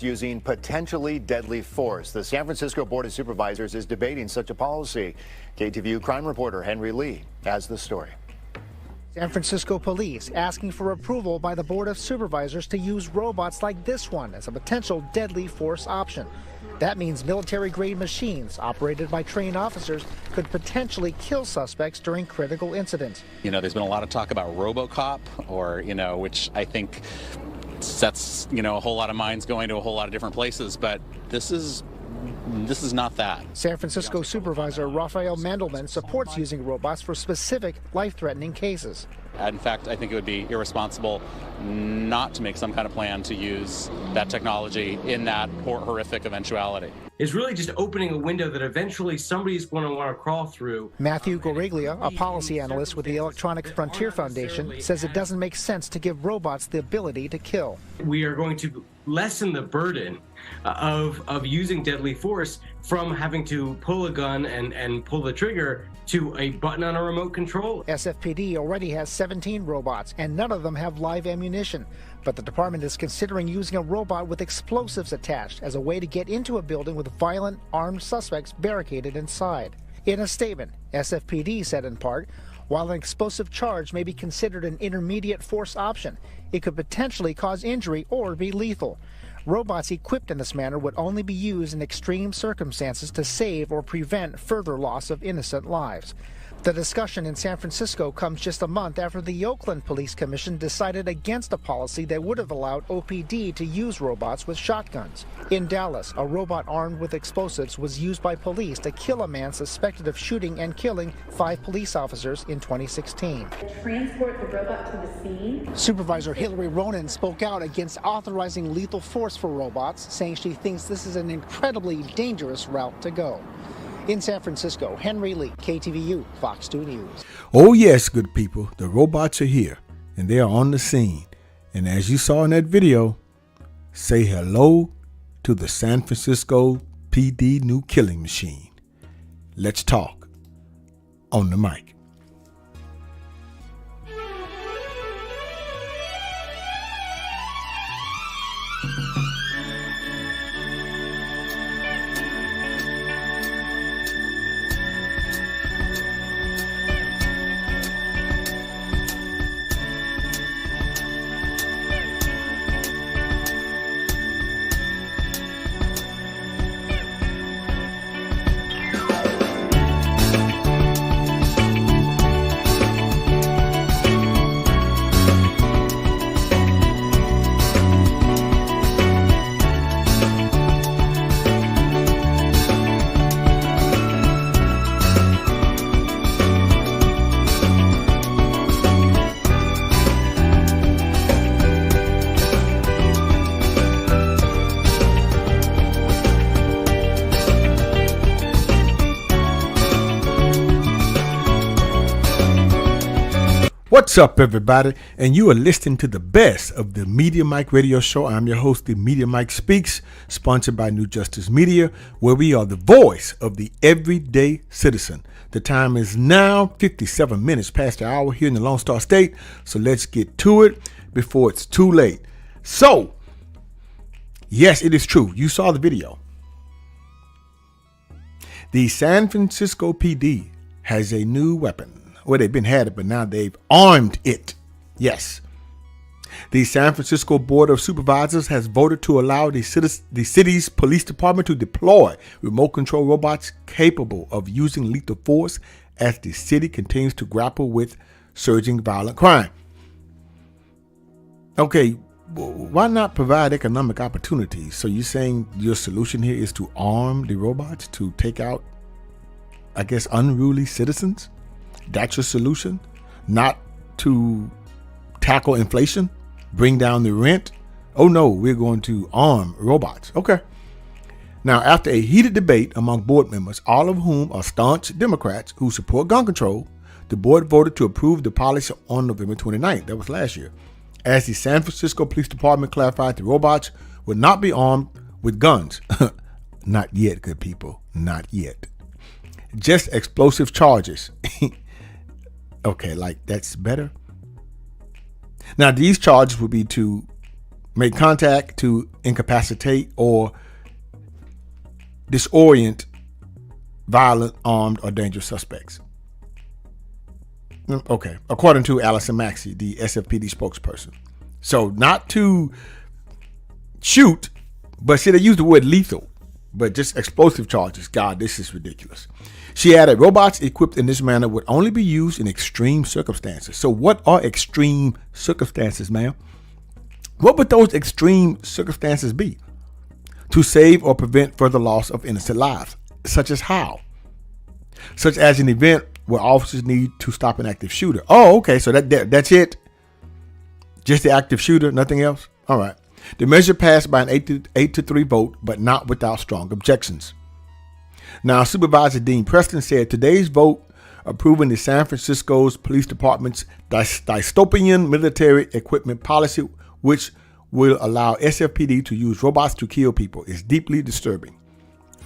using potentially deadly force. The San Francisco Board of Supervisors is debating such a policy. KTVU crime reporter Henry Lee has the story. San Francisco police asking for approval by the Board of Supervisors to use robots like this one as a potential deadly force option. That means military-grade machines operated by trained officers could potentially kill suspects during critical incidents. You know, there's been a lot of talk about RoboCop, or, which I think sets, a whole lot of minds going to a whole lot of different places, but this is not that. San Francisco Supervisor Rafael Mandelman supports using robots for specific life-threatening cases. In fact, I think it would be irresponsible not to make some kind of plan to use that technology in that horrific eventuality. It's really just opening a window that eventually somebody's going to want to crawl through. Matthew Goriglia, a policy analyst with the Electronic Frontier Foundation, says it doesn't make sense to give robots the ability to kill. We are going to lessen the burden of using deadly force from having to pull a gun and pull the trigger to a button on a remote control. SFPD already has 17 robots, and none of them have live ammunition. But the department is considering using a robot with explosives attached as a way to get into a building with violent, armed suspects barricaded inside. In a statement, SFPD said in part, while an explosive charge may be considered an intermediate force option, it could potentially cause injury or be lethal. Robots equipped in this manner would only be used in extreme circumstances to save or prevent further loss of innocent lives. The discussion in San Francisco comes just a month after the Oakland Police Commission decided against a policy that would have allowed OPD to use robots with shotguns. In Dallas, a robot armed with explosives was used by police to kill a man suspected of shooting and killing 5 police officers in 2016. Transport the robot to the scene. Supervisor Hillary Ronen spoke out against authorizing lethal force for robots, saying she thinks this is an incredibly dangerous route to go. In San Francisco, Henry Lee, KTVU, Fox 2 News. Oh yes, good people, the robots are here and they are on the scene. And as you saw in that video, say hello to the San Francisco PD new killing machine. Let's talk on the mic. What's up, everybody? And you are listening to the best of the Media Mike Radio Show. I'm your host, the Media Mike Speaks, sponsored by New Justice Media, where we are the voice of the everyday citizen. The time is now 57 minutes past the hour here in the Lone Star State, so let's get to it before it's too late. So, yes, it is true. You saw the video. The San Francisco PD has a new weapon. Well, they've been had it, but now they've armed it. Yes. The San Francisco Board of Supervisors has voted to allow the city's police department to deploy remote control robots capable of using lethal force as the city continues to grapple with surging violent crime. Okay, why not provide economic opportunities? So you're saying your solution here is to arm the robots to take out, I guess, unruly citizens? That's your solution? Not to tackle inflation? Bring down the rent? Oh no, we're going to arm robots. Okay. Now, after a heated debate among board members, all of whom are staunch Democrats who support gun control, the board voted to approve the policy on November 29th. That was last year. As the San Francisco Police Department clarified, the robots would not be armed with guns. Not yet, good people. Not yet. Just explosive charges. Okay, like that's better. Now, these charges would be to make contact to incapacitate or disorient violent, armed, or dangerous suspects. Okay, according to Allison Maxey, the SFPD spokesperson. So not to shoot, but see, they use the word lethal, but just explosive charges. God, this is ridiculous. She added, robots equipped in this manner would only be used in extreme circumstances. So what are extreme circumstances, ma'am? What would those extreme circumstances be? To save or prevent further loss of innocent lives. Such as how? Such as an event where officers need to stop an active shooter. Oh, okay, so that's it? Just the active shooter, nothing else? All right. The measure passed by an 8-3 vote, but not without strong objections. Now, Supervisor Dean Preston said today's vote approving the San Francisco's Police Department's dystopian military equipment policy, which will allow SFPD to use robots to kill people, is deeply disturbing.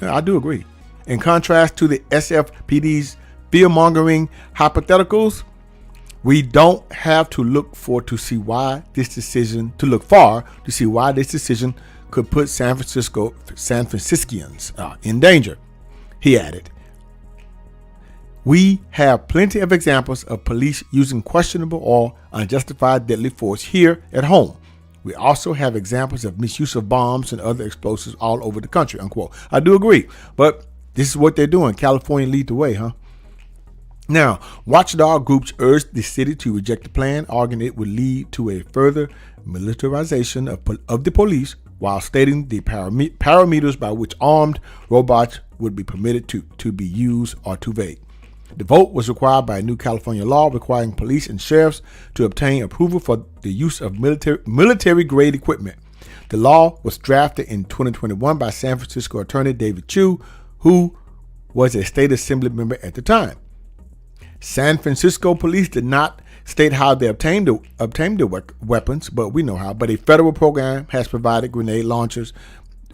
Yeah, I do agree. In contrast to the SFPD's fear-mongering hypotheticals, we don't have to look far to see why this decision could put San Franciscans in danger. He added, we have plenty of examples of police using questionable or unjustified deadly force here at home. We also have examples of misuse of bombs and other explosives all over the country, unquote. I do agree, but this is what they're doing. California lead the way, huh? Now, watchdog groups urged the city to reject the plan, arguing it would lead to a further militarization of the police, while stating the parameters by which armed robots would be permitted to be used are too vague. The vote was required by a new California law requiring police and sheriffs to obtain approval for the use of military-grade equipment. The law was drafted in 2021 by San Francisco Attorney David Chu, who was a state assembly member at the time. San Francisco police did not state how they obtained the weapons, but we know how. But a federal program has provided grenade launchers.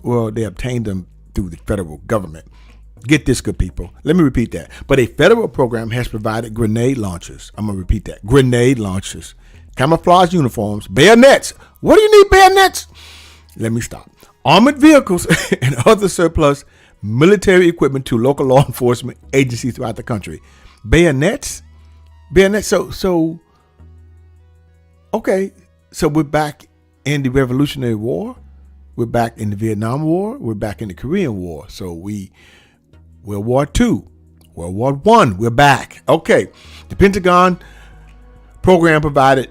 Well, they obtained them through the federal government. Get this, good people. Let me repeat that. But a federal program has provided grenade launchers. I'm going to repeat that. Grenade launchers, camouflage uniforms, bayonets. What do you need bayonets? Let me stop. Armored vehicles and other surplus military equipment to local law enforcement agencies throughout the country. Bayonets? So, okay. So we're back in the Revolutionary War. We're back in the Vietnam War. We're back in the Korean War. So World War II, World War I, we're back. Okay. The Pentagon program provided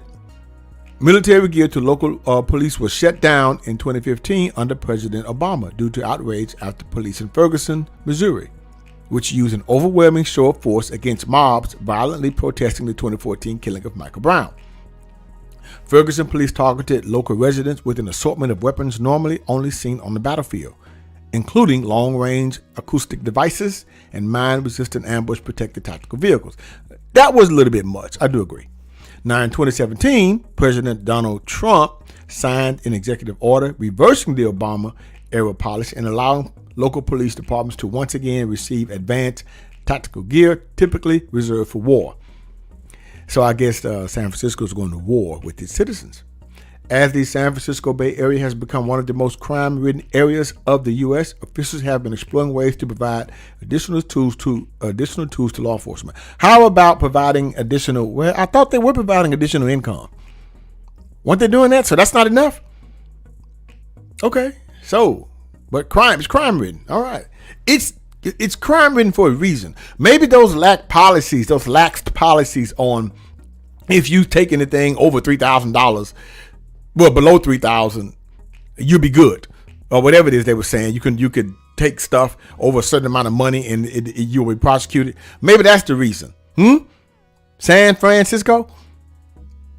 military gear to local police was shut down in 2015 under President Obama due to outrage after police in Ferguson, Missouri, which used an overwhelming show of force against mobs violently protesting the 2014 killing of Michael Brown. Ferguson police targeted local residents with an assortment of weapons normally only seen on the battlefield, including long-range acoustic devices and mine-resistant ambush-protected tactical vehicles. That was a little bit much, I do agree. Now, in 2017, President Donald Trump signed an executive order reversing the Obama-era policy and allowing local police departments to once again receive advanced tactical gear, typically reserved for war. So I guess San Francisco is going to war with its citizens. As the San Francisco Bay Area has become one of the most crime-ridden areas of the U.S., officials have been exploring ways to provide additional tools to law enforcement. How about providing additional? Well, I thought they were providing additional income. Weren't they doing that? So that's not enough. Okay, so but it's crime-ridden. All right, it's crime-ridden for a reason. Maybe those laxed policies on if you take anything over $3,000. Well, below 3,000, you'll be good, or whatever it is they were saying. You could take stuff over a certain amount of money and you'll be prosecuted. Maybe that's the reason. San Francisco,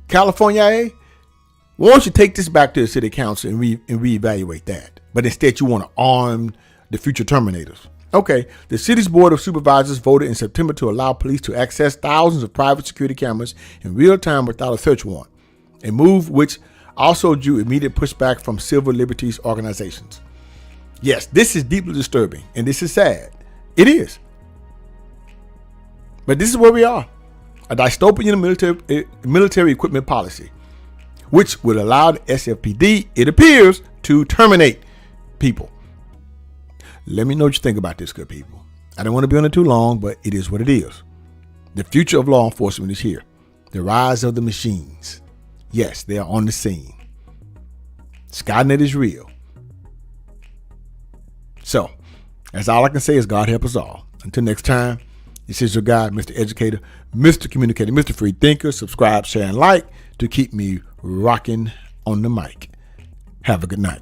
California, eh? Why don't you take this back to the city council and reevaluate that? But instead, you want to arm the future terminators. Okay, the city's board of supervisors voted in September to allow police to access thousands of private security cameras in real time without a search warrant, a move which also drew immediate pushback from civil liberties organizations. Yes, this is deeply disturbing, and this is sad. It is. But this is where we are. A dystopian military equipment policy. which would allow the SFPD, it appears, to terminate people. Let me know what you think about this, good people. I don't want to be on it too long, but it is what it is. The future of law enforcement is here. The rise of the machines. Yes, they are on the scene. Skynet is real. So, that's all I can say is God help us all. Until next time, this is your guy, Mr. Educator, Mr. Communicator, Mr. Free Thinker. Subscribe, share, and like to keep me rocking on the mic. Have a good night.